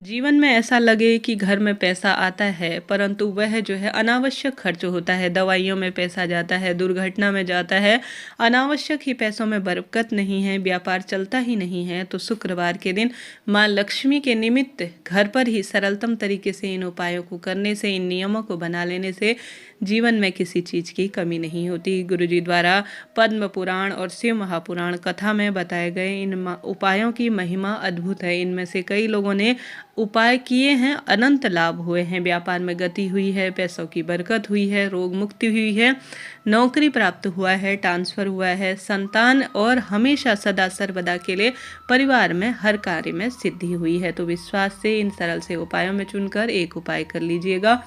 जीवन में ऐसा लगे कि घर में पैसा आता है, परंतु वह जो है अनावश्यक खर्च होता है। दवाइयों में पैसा जाता है, दुर्घटना में जाता है, अनावश्यक ही पैसों में बरकत नहीं है, व्यापार चलता ही नहीं है। तो शुक्रवार के दिन माँ लक्ष्मी के निमित्त घर पर ही सरलतम तरीके से इन उपायों को करने से, इन नियमों को बना लेने से जीवन में किसी चीज़ की कमी नहीं होती। गुरुजी द्वारा पद्म पुराण और शिव महापुराण कथा में बताए गए इन उपायों की महिमा अद्भुत है। इनमें से कई लोगों ने उपाय किए हैं, अनंत लाभ हुए हैं। व्यापार में गति हुई है, पैसों की बरकत हुई है, रोग मुक्ति हुई है, नौकरी प्राप्त हुआ है, ट्रांसफर हुआ है, संतान और हमेशा सदा सर्वदा के लिए परिवार में हर कार्य में सिद्धि हुई है। तो विश्वास से इन सरल से उपायों में चुनकर एक उपाय कर लीजिएगा।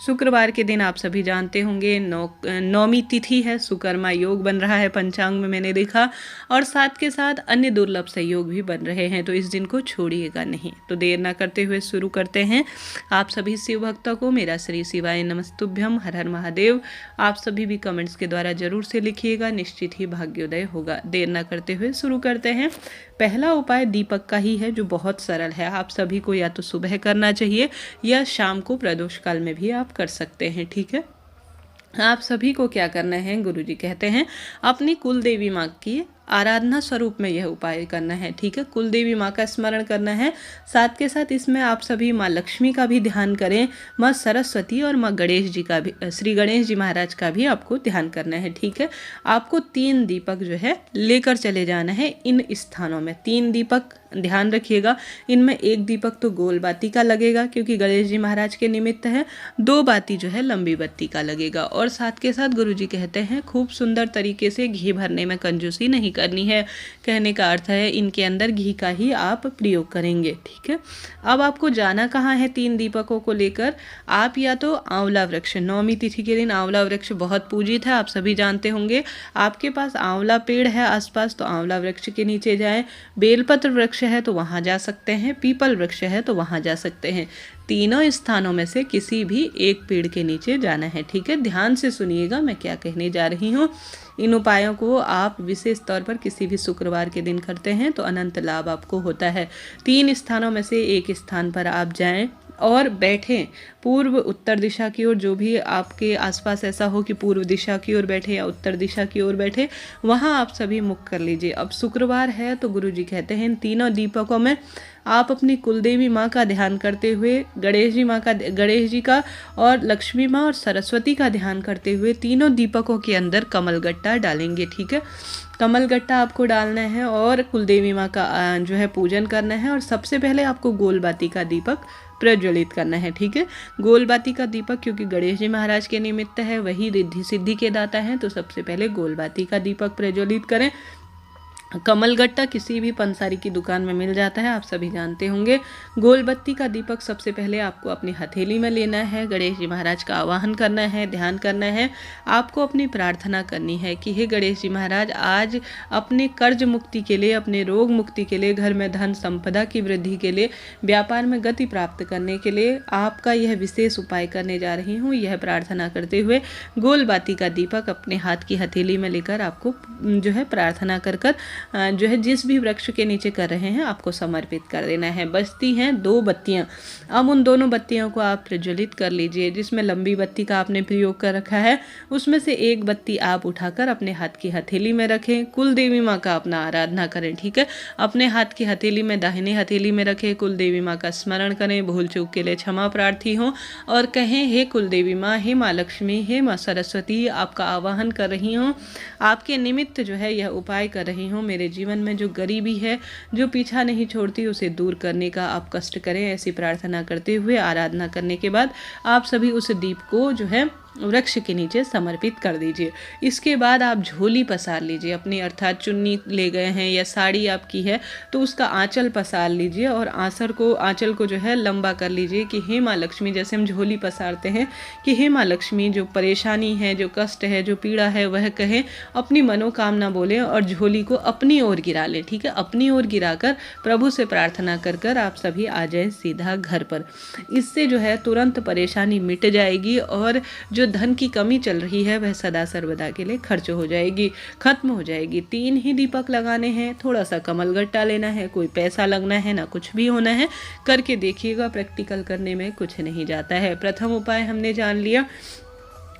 शुक्रवार के दिन आप सभी जानते होंगे नौमी तिथि है, सुकर्मा योग बन रहा है पंचांग में मैंने देखा, और साथ के साथ अन्य दुर्लभ संयोग भी बन रहे हैं। तो इस दिन को छोड़िएगा नहीं। तो देर ना करते हुए शुरू करते हैं। आप सभी शिव भक्तों को मेरा श्री शिवाय नमस्तुभ्यम, हर हर महादेव। आप सभी भी कमेंट्स के द्वारा जरूर से लिखिएगा, निश्चित ही भाग्योदय होगा। देर ना करते हुए शुरू करते हैं। पहला उपाय दीपक का ही है, जो बहुत सरल है। आप सभी को या तो सुबह करना चाहिए या शाम को प्रदोष काल में भी आप कर सकते हैं। ठीक है, आप सभी को क्या करना है, गुरुजी कहते हैं अपनी कुल देवी माँ की आराधना स्वरूप में यह उपाय करना है। ठीक है, कुल देवी माँ का स्मरण करना है। साथ के साथ इसमें आप सभी माँ लक्ष्मी का भी ध्यान करें, माँ सरस्वती और माँ गणेश जी का भी, श्री गणेश जी महाराज का भी आपको ध्यान करना है। ठीक है, आपको 3 दीपक जो है लेकर चले जाना है इन स्थानों में। 3 दीपक ध्यान रखिएगा। इनमें 1 दीपक तो गोल बाती का लगेगा क्योंकि गणेश जी महाराज के निमित्त है। 2 बाती जो है लंबी बत्ती का लगेगा। और साथ के साथ गुरुजी कहते हैं खूब सुंदर तरीके से घी भरने में कंजूसी नहीं करनी है। कहने का अर्थ है इनके अंदर घी का ही आप प्रयोग करेंगे। ठीक है, अब आपको जाना कहाँ है 3 दीपकों को लेकर? आप या तो आंवला वृक्ष, नौमी तिथि के दिन आंवला वृक्ष बहुत पूजित है, आप सभी जानते होंगे। आपके पास आंवला पेड़ है आसपास तो आंवला वृक्ष के नीचे जाएं। बेलपत्र वृक्ष है तो वहां जा सकते हैं, पीपल वृक्ष है तो वहां जा सकते हैं। तीनों स्थानों में से किसी भी एक पेड़ के नीचे जाना है। ठीक है, ध्यान से सुनिएगा मैं क्या कहने जा रही हूँ। इन उपायों को आप विशेष तौर पर किसी भी शुक्रवार के दिन करते हैं तो अनंत लाभ आपको होता है। 3 स्थानों में से एक स्थान पर आप जाएं और बैठें पूर्व उत्तर दिशा की ओर। जो भी आपके आसपास ऐसा हो कि पूर्व दिशा की ओर बैठे या उत्तर दिशा की ओर बैठे, वहां आप सभी मुख कर लीजिए। अब शुक्रवार है तो गुरुजी कहते हैं इन तीनों दीपकों में आप अपनी कुलदेवी माँ का ध्यान करते हुए, गणेश जी का और लक्ष्मी माँ और सरस्वती का ध्यान करते हुए तीनों दीपकों के अंदर कमलगट्टा डालेंगे। ठीक है, कमलगट्टा आपको डालना है और कुलदेवी माँ का जो है पूजन करना है। और सबसे पहले आपको गोलबाती का दीपक प्रज्वलित करना है। ठीक है, गोलबाती का दीपक क्योंकि गणेश जी महाराज के निमित्त है, वही रिद्धि सिद्धि के दाता हैं, तो सबसे पहले गोलबाती का दीपक प्रज्वलित करें। कमलगट्टा किसी भी पंसारी की दुकान में मिल जाता है, आप सभी जानते होंगे। गोलबत्ती का दीपक सबसे पहले आपको अपनी हथेली में लेना है, गणेश जी महाराज का आवाहन करना है, ध्यान करना है। आपको अपनी प्रार्थना करनी है कि हे गणेश जी महाराज, आज अपने कर्ज मुक्ति के लिए, अपने रोग मुक्ति के लिए, घर में धन संपदा की वृद्धि के लिए, व्यापार में गति प्राप्त करने के लिए आपका यह विशेष उपाय करने जा रही हूँ। यह प्रार्थना करते हुए गोलबाती का दीपक अपने हाथ की हथेली में लेकर आपको जो है प्रार्थना कर जो है जिस भी वृक्ष के नीचे कर रहे हैं आपको समर्पित कर देना है। बचती हैं 2 बत्तियां। अब उन दोनों बत्तियों को आप प्रज्वलित कर लीजिए। जिसमें लंबी बत्ती का आपने प्रयोग कर रखा है उसमें से 1 बत्ती आप उठाकर अपने हाथ की हथेली में रखें। कुल देवी माँ का अपना आराधना करें। ठीक है, अपने हाथ की हथेली में, दाहिने हथेली में रखें, कुल देवी माँ का स्मरण करें, भूल चूक के लिए क्षमा प्रार्थी हों और कहें हे कुल देवी माँ, हे माँ लक्ष्मी, हे माँ सरस्वती, आपका आवाहन कर रही हूँ, आपके निमित्त जो है यह उपाय कर रही हूँ। मेरे जीवन में जो गरीबी है, जो पीछा नहीं छोड़ती, उसे दूर करने का आप कष्ट करें। ऐसी प्रार्थना करते हुए आराधना करने के बाद आप सभी उस दीप को जो है वृक्ष के नीचे समर्पित कर दीजिए। इसके बाद आप झोली पसार लीजिए अपनी, अर्थात चुन्नी ले गए हैं या साड़ी आपकी है तो उसका आंचल पसार लीजिए और आंचल को जो है लंबा कर लीजिए कि हे माँ लक्ष्मी, जैसे हम झोली पसारते हैं कि हे माँ लक्ष्मी, जो परेशानी है, जो कष्ट है, जो पीड़ा है वह कहें, अपनी मनोकामना बोलें और झोली को अपनी ओर गिरा लें। ठीक है, अपनी ओर गिराकर प्रभु से प्रार्थना कर आप सभी आ जाएं सीधा घर पर। इससे जो है तुरंत परेशानी मिट जाएगी और जो धन की कमी चल रही है वह सदा सर्वदा के लिए खर्च हो जाएगी, खत्म हो जाएगी। 3 ही दीपक लगाने हैं, थोड़ा सा कमल गट्टा लेना है, कोई पैसा लगना है ना कुछ भी होना है। करके देखिएगा, प्रैक्टिकल करने में कुछ नहीं जाता है। प्रथम उपाय हमने जान लिया।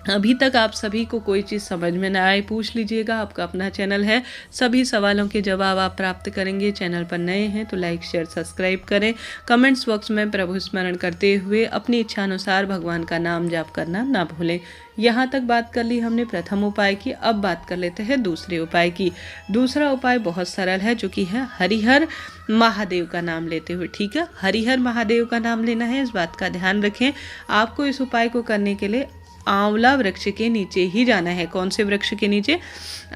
अभी तक आप सभी को कोई चीज़ समझ में ना आए पूछ लीजिएगा, आपका अपना चैनल है, सभी सवालों के जवाब आप प्राप्त करेंगे। चैनल पर नए हैं तो लाइक शेयर सब्सक्राइब करें। कमेंट्स बॉक्स में प्रभु स्मरण करते हुए अपनी इच्छानुसार भगवान का नाम जाप करना ना भूलें। यहाँ तक बात कर ली हमने प्रथम उपाय की, अब बात कर लेते हैं दूसरे उपाय की। दूसरा उपाय बहुत सरल है, जो कि है हरिहर महादेव का नाम लेते हुए। ठीक है, हरिहर महादेव का नाम लेना है, इस बात का ध्यान रखें। आपको इस उपाय को करने के लिए आंवला वृक्ष के नीचे ही जाना है। कौन से वृक्ष के नीचे?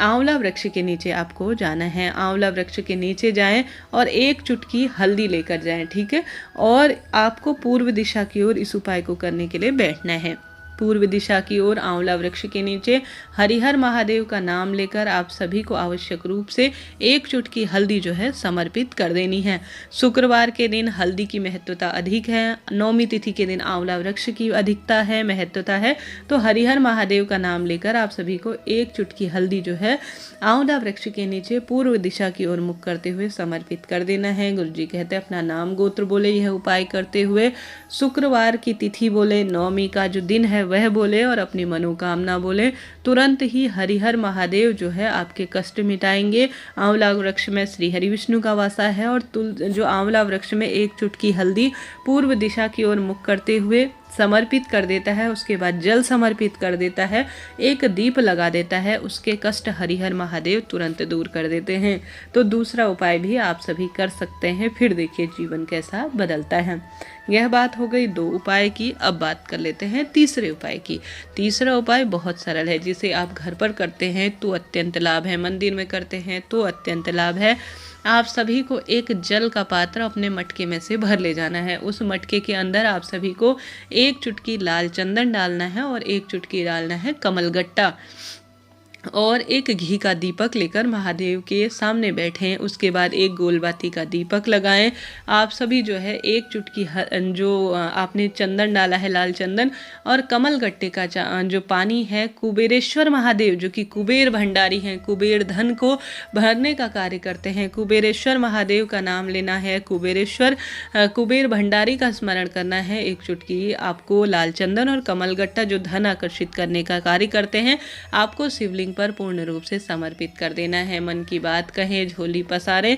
आंवला वृक्ष के नीचे आपको जाना है। आंवला वृक्ष के नीचे जाएं और 1 चुटकी हल्दी लेकर जाएं। ठीक है, और आपको पूर्व दिशा की ओर इस उपाय को करने के लिए बैठना है। पूर्व दिशा की ओर आंवला वृक्ष के नीचे हरिहर महादेव का नाम लेकर आप सभी को आवश्यक रूप से 1 चुटकी हल्दी जो है समर्पित कर देनी है। शुक्रवार के दिन हल्दी की महत्वता अधिक है, नवमी तिथि के दिन आंवला वृक्ष की अधिकता है, महत्वता है। तो हरिहर महादेव का नाम लेकर आप सभी को 1 चुटकी हल्दी जो है आंवला वृक्ष के नीचे पूर्व दिशा की ओर मुख करते हुए समर्पित कर देना है। गुरु जी कहते हैं अपना नाम गोत्र बोले यह उपाय करते हुए, शुक्रवार की तिथि बोले, नवमी का जो दिन है वह बोले और अपनी मनोकामना बोले। तुरंत ही हरिहर महादेव जो है आपके कष्ट मिटाएंगे। आंवला वृक्ष में श्री हरि विष्णु का वासा है और जो आंवला वृक्ष में 1 चुटकी हल्दी पूर्व दिशा की ओर मुख करते हुए समर्पित कर देता है, उसके बाद जल समर्पित कर देता है, 1 दीप लगा देता है, उसके कष्ट हरिहर महादेव तुरंत दूर कर देते हैं। तो दूसरा उपाय भी आप सभी कर सकते हैं, फिर देखिए जीवन कैसा बदलता है। यह बात हो गई 2 उपाय की। अब बात कर लेते हैं तीसरे उपाय की। तीसरा उपाय बहुत सरल है, जिसे आप घर पर करते हैं तो अत्यंत लाभ है, मंदिर में करते हैं तो अत्यंत लाभ है। आप सभी को एक जल का पात्र अपने मटके में से भर ले जाना है। उस मटके के अंदर आप सभी को 1 चुटकी लाल चंदन डालना है और 1 चुटकी डालना है कमलगट्टा और 1 घी का दीपक लेकर महादेव के सामने बैठें। उसके बाद 1 गोलबाती का दीपक लगाएं। आप सभी जो है 1 चुटकी जो आपने चंदन डाला है, लाल चंदन, और कमल गट्टे का जो पानी है, कुबेरेश्वर महादेव जो कि कुबेर भंडारी हैं, कुबेर धन को भरने का कार्य करते हैं, कुबेरेश्वर महादेव का नाम लेना है। कुबेर भंडारी का स्मरण करना है। 1 चुटकी आपको लाल चंदन और कमल गट्टा जो धन आकर्षित करने का कार्य करते हैं, आपको शिवलिंग पर पूर्ण रूप से समर्पित कर देना है। मन की बात कहें, झोली पसारें,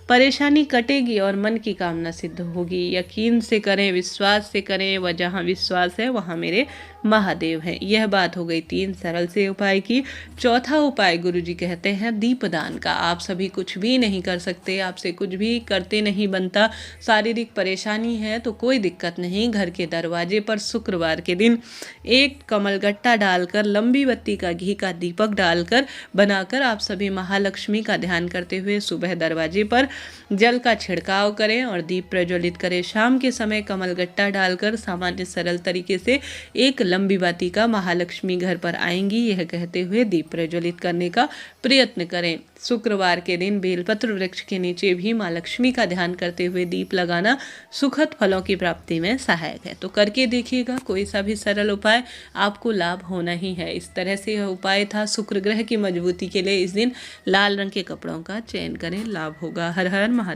परेशानी कटेगी और मन की कामना सिद्ध होगी। यकीन से करें, विश्वास से करें, वह जहाँ विश्वास है वहाँ मेरे महादेव हैं। यह बात हो गई 3 सरल से उपाय की। चौथा उपाय गुरु जी कहते हैं दीपदान का। आप सभी कुछ भी नहीं कर सकते, आपसे कुछ भी करते नहीं बनता, शारीरिक परेशानी है तो कोई दिक्कत नहीं। घर के दरवाजे पर शुक्रवार के दिन 1 कमलगट्टा डालकर, लंबी बत्ती का घी का दीपक डालकर बनाकर आप सभी महालक्ष्मी का ध्यान करते हुए सुबह दरवाजे पर जल का छिड़काव करें और दीप प्रज्वलित करें। शाम के समय कमलगट्टा डालकर सामान्य सरल तरीके से 1 लंबी बाती का महालक्ष्मी घर पर आएंगी, यह कहते हुए दीप प्रज्वलित करने का प्रयत्न करें। शुक्रवार के दिन बेलपत्र वृक्ष के नीचे भी माँ लक्ष्मी का ध्यान करते हुए दीप लगाना सुखद फलों की प्राप्ति में सहायक है। तो करके देखिएगा, कोई सा भी सरल उपाय आपको लाभ होना ही है। इस तरह से यह उपाय था। शुक्र ग्रह की मजबूती के लिए इस दिन लाल रंग के कपड़ों का चयन करें, लाभ होगा। हर हर महादेव।